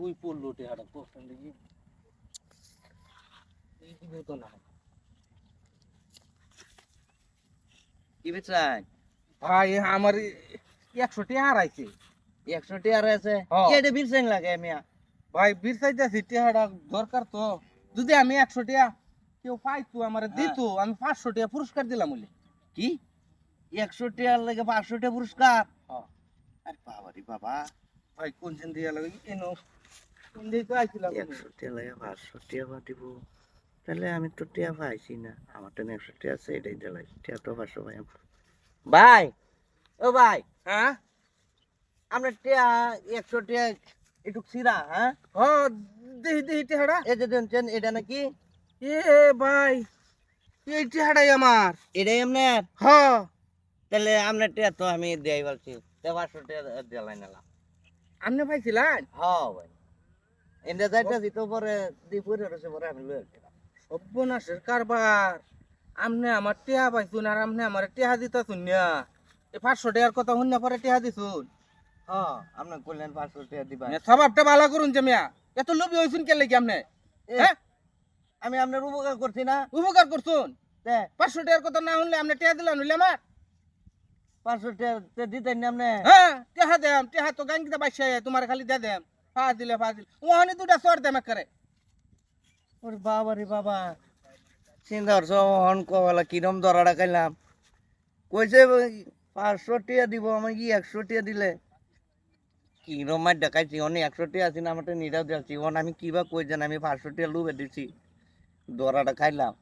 ওই পড়লো টেহাটা কোশ্চেন দেখি এই দিবে তো না কি বেচাই ভাই আমার 100 টাকা হারাইছে 100 টাকা আছে হ্যাঁ। কি এটা বিরসেন লাগে মিয়া ভাই বীর চাইতেছি টেহাটা দরকার তো যদি আমি 100 টাকা কেউ পাইতো আমার দিত আমি 500 টাকা পুরস্কার দিলাম বলে কি 100 টাকার লাগে 500 টাকা পুরস্কার হ্যাঁ। আরে বাবা রে বাবা ভাই কোন দিন দিয়া লাগে কেন কোন দিন তো আইছিলাম 100 টাকা লাগে 500 টাকা দিব তাহলে আমি তো টাকা পাইছি না আমার তো 100 টাকা আছে এটাই দিলাই টাকা তো 500 ভাই ভাই ও ভাই হ্যাঁ আমরা টাকা 100 টাকা একটু ছিড়া হ্যাঁ হ দেহি দেহি টেহাটা এই যে দেন এটা নাকি এ ভাই এই টেহাটাই আমার এটাই আপনার হ তাহলে আপনার টাকা তো আমি দেই বলছি 500 টাকা দিলাই নিলাম আপনি পাইছিলেন হ্যাঁ ভাই এন্ডা যাইতাছি তো পরে দুপুরে রসে পরে আমি লই আসলাম সর্বনাশের কারবার আপনি আমার টেহা পাইছুন আর আপনি আমার টেহা দিতাছুন না এই 500 টাকার কথা শুনে পরে টেহা দিছুন হ্যাঁ আপনি কইলেন 500 টাকা দিবা স্বভাবটা ভালো করুন যে মিয়া এত লোভী হইছুন কে লাগি আপনি হ্যাঁ আমি আপনার উপকার করছি না উপকার করছুন তে 500 টাকার কথা না শুনলে আপনি টেহা দিলেন হইলে আমার 500 টাকা দিতেন না আপনি হ্যাঁ টেহা দেম টেহা তো গাঙ্গিতে বাইসে তোমার খালি দে দেম ফাঁস দিলে ওখানে দুটা সর দেম করে ওরে বাবা রে বাবা চিন্তা করছো হন কবেলা কিরম দরাটা খাইলাম কইছে 500 টাকা দিব আমি কি 100 টাকা দিলে কিরম মার দেখাইছি অনেক 100 টাকা আছে না আমার তো নিরাও দিয়েছি আমি কিবা কই জানি আমি 500 টাকা লুবে দিছি দরাটা খাইলাম